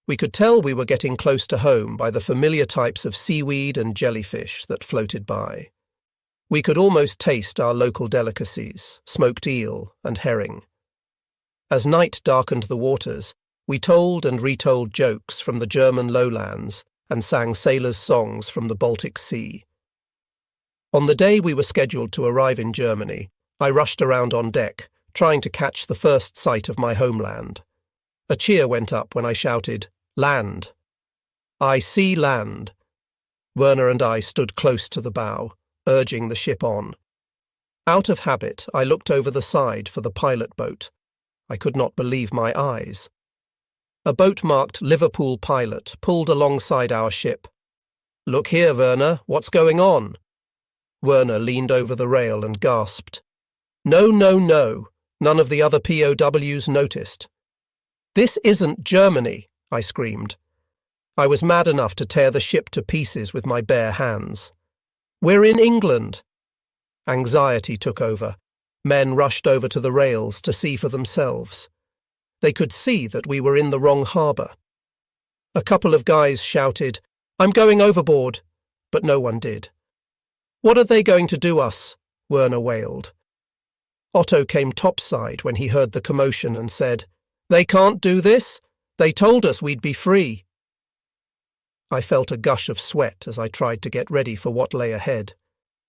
We could tell we were getting close to home by the familiar types of seaweed and jellyfish that floated by. We could almost taste our local delicacies, smoked eel and herring. As night darkened the waters, we told and retold jokes from the German lowlands and sang sailors' songs from the Baltic Sea. On the day we were scheduled to arrive in Germany, I rushed around on deck, trying to catch the first sight of my homeland. A cheer went up when I shouted, "Land!" "I see land!" Werner and I stood close to the bow, urging the ship on. Out of habit, I looked over the side for the pilot boat. I could not believe my eyes. A boat marked Liverpool Pilot pulled alongside our ship. "Look here, Werner, what's going on?" Werner leaned over the rail and gasped. "No, no, no. None of the other POWs noticed." "This isn't Germany," I screamed. I was mad enough to tear the ship to pieces with my bare hands. "We're in England." Anxiety took over. Men rushed over to the rails to see for themselves. They could see that we were in the wrong harbour. A couple of guys shouted, "I'm going overboard," but no one did. "What are they going to do us?" Werner wailed. Otto came topside when he heard the commotion and said, "They can't do this. They told us we'd be free." I felt a gush of sweat as I tried to get ready for what lay ahead.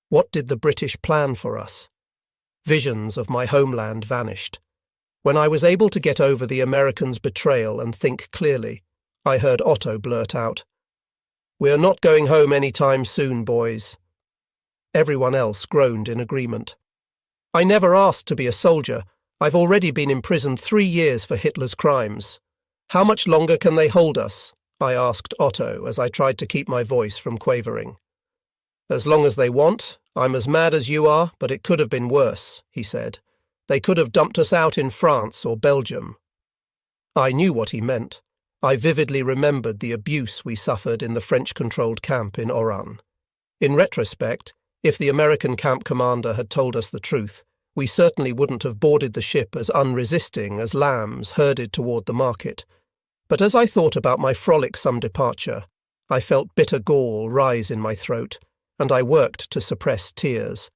What did the British plan for us? Visions of my homeland vanished. When I was able to get over the Americans' betrayal and think clearly, I heard Otto blurt out, "We're not going home any time soon, boys." Everyone else groaned in agreement. "I never asked to be a soldier. I've already been imprisoned 3 years for Hitler's crimes. How much longer can they hold us?" I asked Otto as I tried to keep my voice from quavering. "As long as they want. I'm as mad as you are, but it could have been worse," he said. "They could have dumped us out in France or Belgium." I knew what he meant. I vividly remembered the abuse we suffered in the French-controlled camp in Oran. In retrospect, if the American camp commander had told us the truth, we certainly wouldn't have boarded the ship as unresisting as lambs herded toward the market. But as I thought about my frolicsome departure, I felt bitter gall rise in my throat, and I worked to suppress tears.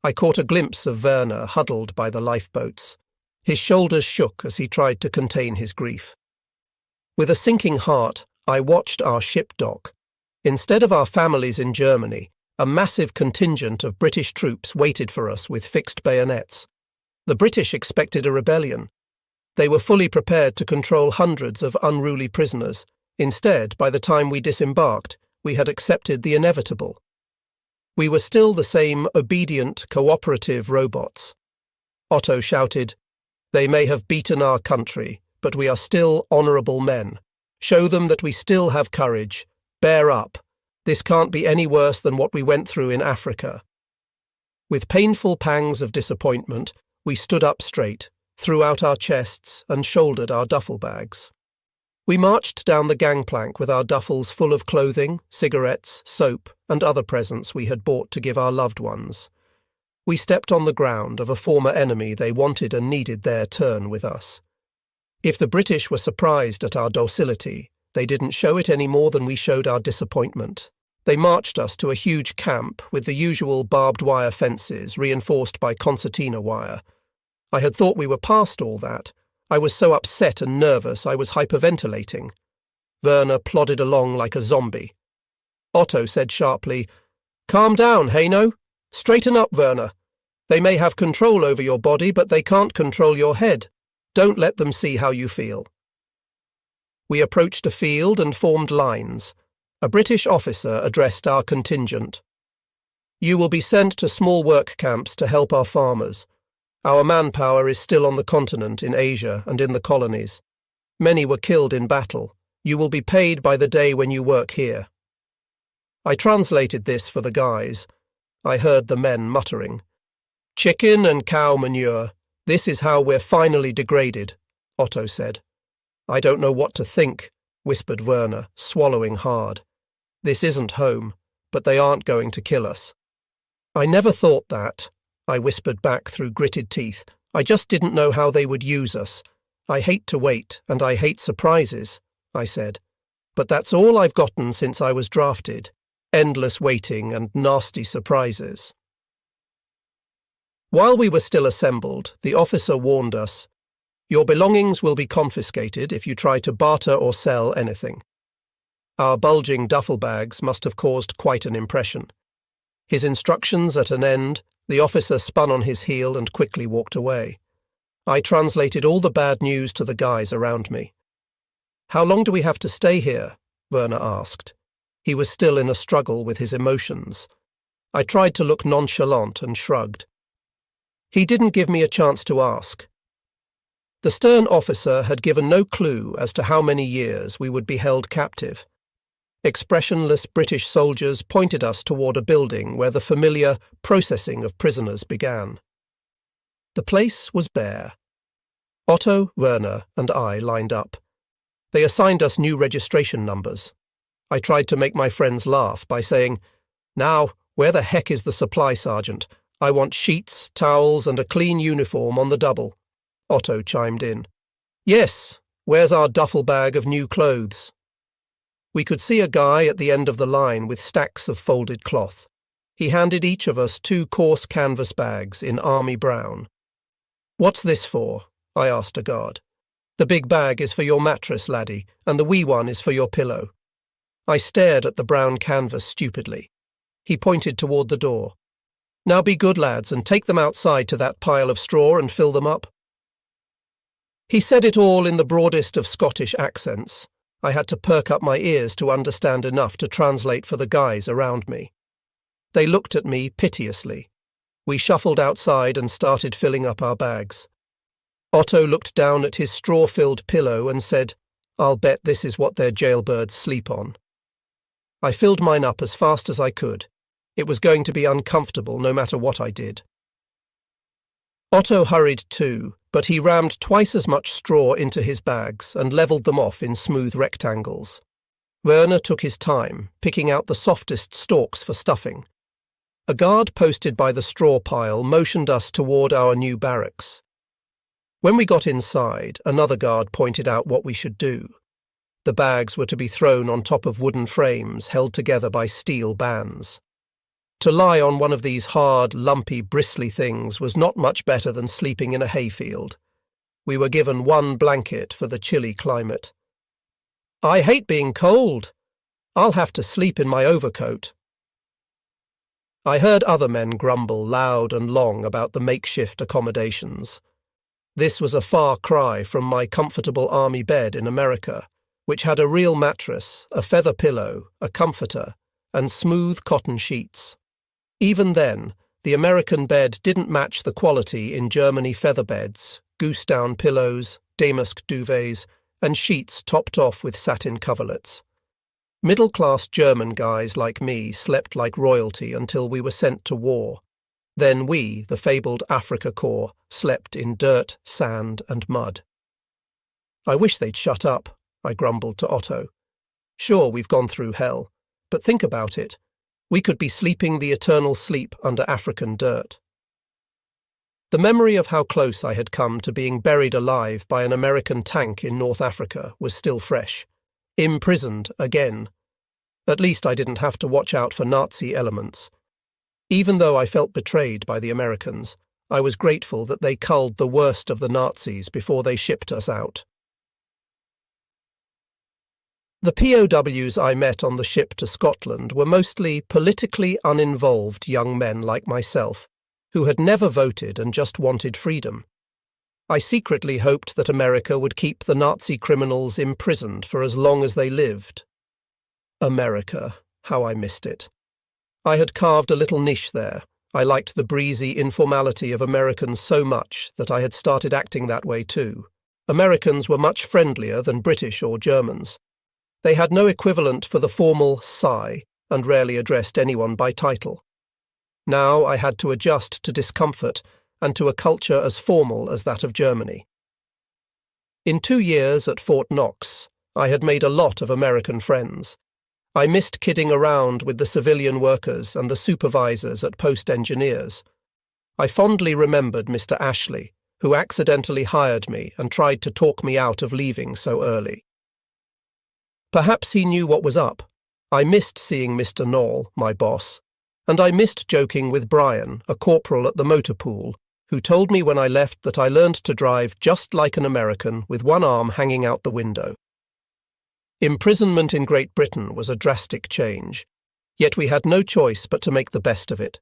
I caught a glimpse of Werner huddled by the lifeboats. His shoulders shook as he tried to contain his grief. With a sinking heart, I watched our ship dock. Instead of our families in Germany, a massive contingent of British troops waited for us with fixed bayonets. The British expected a rebellion. They were fully prepared to control hundreds of unruly prisoners. Instead, by the time we disembarked, we had accepted the inevitable. We were still the same obedient, cooperative robots. Otto shouted, "They may have beaten our country, but we are still honourable men. Show them that we still have courage. Bear up. This can't be any worse than what we went through in Africa." With painful pangs of disappointment, we stood up straight, threw out our chests, and shouldered our duffel bags. We marched down the gangplank with our duffels full of clothing, cigarettes, soap, and other presents we had bought to give our loved ones. We stepped on the ground of a former enemy they wanted and needed their turn with us. If the British were surprised at our docility, they didn't show it any more than we showed our disappointment. They marched us to a huge camp with the usual barbed wire fences reinforced by concertina wire. I had thought we were past all that. I was so upset and nervous I was hyperventilating. Werner plodded along like a zombie. Otto said sharply, "Calm down, Heino. Straighten up, Werner. They may have control over your body, but they can't control your head. Don't let them see how you feel." We approached a field and formed lines. A British officer addressed our contingent. "You will be sent to small work camps to help our farmers. Our manpower is still on the continent, in Asia, and in the colonies. Many were killed in battle. You will be paid by the day when you work here." I translated this for the guys. I heard the men muttering. "Chicken and cow manure. This is how we're finally degraded," Otto said. "I don't know what to think," whispered Werner, swallowing hard. "This isn't home, but they aren't going to kill us." "I never thought that," I whispered back through gritted teeth. "I just didn't know how they would use us. I hate to wait, and I hate surprises," I said. "But that's all I've gotten since I was drafted. Endless waiting and nasty surprises." While we were still assembled, the officer warned us, "Your belongings will be confiscated if you try to barter or sell anything." Our bulging duffel bags must have caused quite an impression. His instructions at an end, the officer spun on his heel and quickly walked away. I translated all the bad news to the guys around me. "How long do we have to stay here?" Werner asked. He was still in a struggle with his emotions. I tried to look nonchalant and shrugged. He didn't give me a chance to ask. The stern officer had given no clue as to how many years we would be held captive. Expressionless British soldiers pointed us toward a building where the familiar processing of prisoners began. The place was bare. Otto, Werner, and I lined up. They assigned us new registration numbers. I tried to make my friends laugh by saying, "Now, where the heck is the supply sergeant? I want sheets, towels, and a clean uniform on the double." Otto chimed in. "Yes, where's our duffel bag of new clothes?" We could see a guy at the end of the line with stacks of folded cloth. He handed each of us 2 coarse canvas bags in army brown. "What's this for?" I asked a guard. "The big bag is for your mattress, laddie, and the wee one is for your pillow." I stared at the brown canvas stupidly. He pointed toward the door. "Now be good lads and take them outside to that pile of straw and fill them up." He said it all in the broadest of Scottish accents. I had to perk up my ears to understand enough to translate for the guys around me. They looked at me piteously. We shuffled outside and started filling up our bags. Otto looked down at his straw-filled pillow and said, "I'll bet this is what their jailbirds sleep on." I filled mine up as fast as I could. It was going to be uncomfortable no matter what I did. Otto hurried too, but he rammed twice as much straw into his bags and levelled them off in smooth rectangles. Werner took his time, picking out the softest stalks for stuffing. A guard posted by the straw pile motioned us toward our new barracks. When we got inside, another guard pointed out what we should do. The bags were to be thrown on top of wooden frames held together by steel bands. To lie on one of these hard, lumpy, bristly things was not much better than sleeping in a hayfield. We were given 1 blanket for the chilly climate. "I hate being cold. I'll have to sleep in my overcoat." I heard other men grumble loud and long about the makeshift accommodations. This was a far cry from my comfortable army bed in America, which had a real mattress, a feather pillow, a comforter, and smooth cotton sheets. Even then, the American bed didn't match the quality in Germany feather beds, goose-down pillows, damask duvets, and sheets topped off with satin coverlets. Middle-class German guys like me slept like royalty until we were sent to war. Then we, the fabled Africa Corps, slept in dirt, sand, and mud. I wish they'd shut up, I grumbled to Otto. Sure, we've gone through hell, but think about it. We could be sleeping the eternal sleep under African dirt. The memory of how close I had come to being buried alive by an American tank in North Africa was still fresh. Imprisoned again. At least I didn't have to watch out for Nazi elements. Even though I felt betrayed by the Americans, I was grateful that they culled the worst of the Nazis before they shipped us out. The POWs I met on the ship to Scotland were mostly politically uninvolved young men like myself, who had never voted and just wanted freedom. I secretly hoped that America would keep the Nazi criminals imprisoned for as long as they lived. America, how I missed it. I had carved a little niche there. I liked the breezy informality of Americans so much that I had started acting that way too. Americans were much friendlier than British or Germans. They had no equivalent for the formal sigh and rarely addressed anyone by title. Now I had to adjust to discomfort and to a culture as formal as that of Germany. In 2 years at Fort Knox, I had made a lot of American friends. I missed kidding around with the civilian workers and the supervisors at Post Engineers. I fondly remembered Mr. Ashley, who accidentally hired me and tried to talk me out of leaving so early. Perhaps he knew what was up. I missed seeing Mr. Knoll, my boss, and I missed joking with Brian, a corporal at the motor pool, who told me when I left that I learned to drive just like an American with one arm hanging out the window. Imprisonment in Great Britain was a drastic change, yet we had no choice but to make the best of it.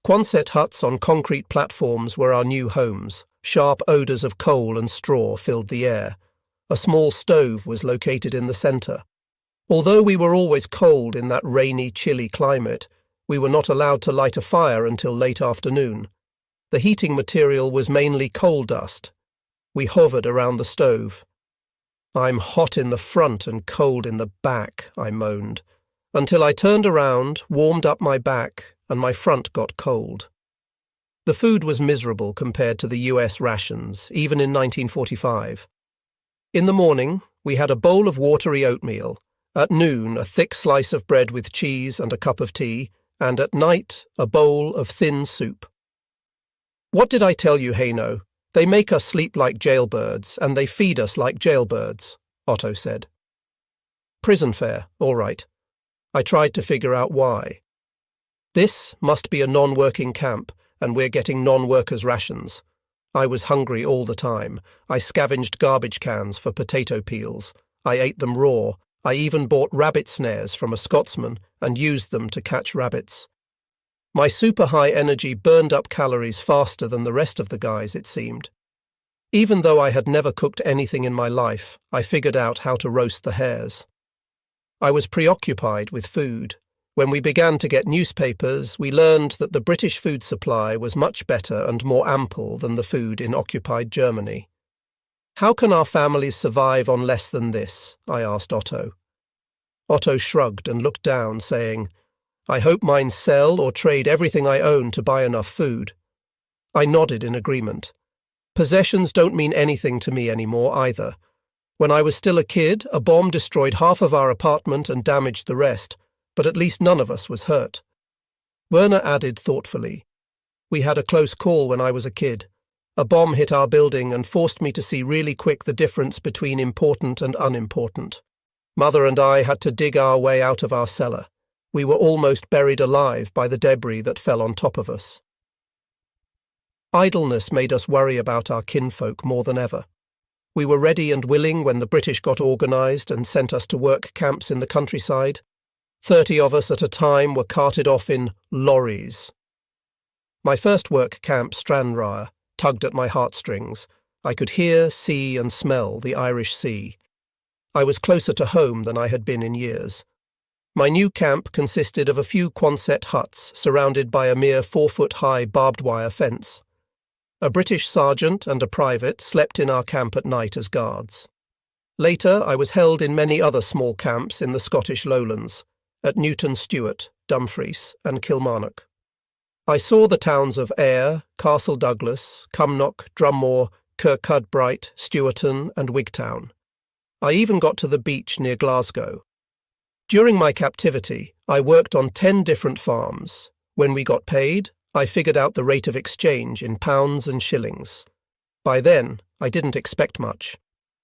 Quonset huts on concrete platforms were our new homes. Sharp odours of coal and straw filled the air. A small stove was located in the centre. Although we were always cold in that rainy, chilly climate, we were not allowed to light a fire until late afternoon. The heating material was mainly coal dust. We hovered around the stove. "I'm hot in the front and cold in the back," I moaned, until I turned around, warmed up my back, and my front got cold. The food was miserable compared to the US rations, even in 1945. In the morning, we had a bowl of watery oatmeal, at noon a thick slice of bread with cheese and a cup of tea, and at night a bowl of thin soup. "What did I tell you, Haino? They make us sleep like jailbirds, and they feed us like jailbirds," Otto said. "Prison fare, all right." I tried to figure out why. This must be a non-working camp, and we're getting non-workers' rations. I was hungry all the time. I scavenged garbage cans for potato peels. I ate them raw. I even bought rabbit snares from a Scotsman and used them to catch rabbits. My super-high energy burned up calories faster than the rest of the guys, it seemed. Even though I had never cooked anything in my life, I figured out how to roast the hares. I was preoccupied with food. When we began to get newspapers, we learned that the British food supply was much better and more ample than the food in occupied Germany. "How can our families survive on less than this?" I asked Otto. Otto shrugged and looked down, saying, "I hope mine sell or trade everything I own to buy enough food." I nodded in agreement. Possessions don't mean anything to me anymore either. When I was still a kid, a bomb destroyed half of our apartment and damaged the rest, but at least none of us was hurt. Werner added thoughtfully, "We had a close call when I was a kid. A bomb hit our building and forced me to see really quick the difference between important and unimportant. Mother and I had to dig our way out of our cellar. We were almost buried alive by the debris that fell on top of us." Idleness made us worry about our kinfolk more than ever. We were ready and willing when the British got organised and sent us to work camps in the countryside. 30 of us at a time were carted off in lorries. My first work camp, Stranraer, tugged at my heartstrings. I could hear, see and smell the Irish Sea. I was closer to home than I had been in years. My new camp consisted of a few Quonset huts surrounded by a mere 4-foot-high barbed wire fence. A British sergeant and a private slept in our camp at night as guards. Later, I was held in many other small camps in the Scottish lowlands, at Newton Stewart, Dumfries and Kilmarnock. I saw the towns of Ayr, Castle Douglas, Cumnock, Drummore, Kirkcudbright, Stewarton and Wigtown. I even got to the beach near Glasgow. During my captivity, I worked on 10 different farms. When we got paid, I figured out the rate of exchange in pounds and shillings. By then, I didn't expect much.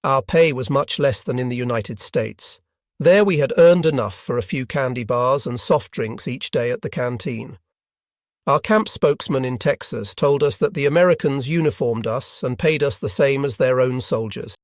Our pay was much less than in the United States. There we had earned enough for a few candy bars and soft drinks each day at the canteen. Our camp spokesman in Texas told us that the Americans uniformed us and paid us the same as their own soldiers.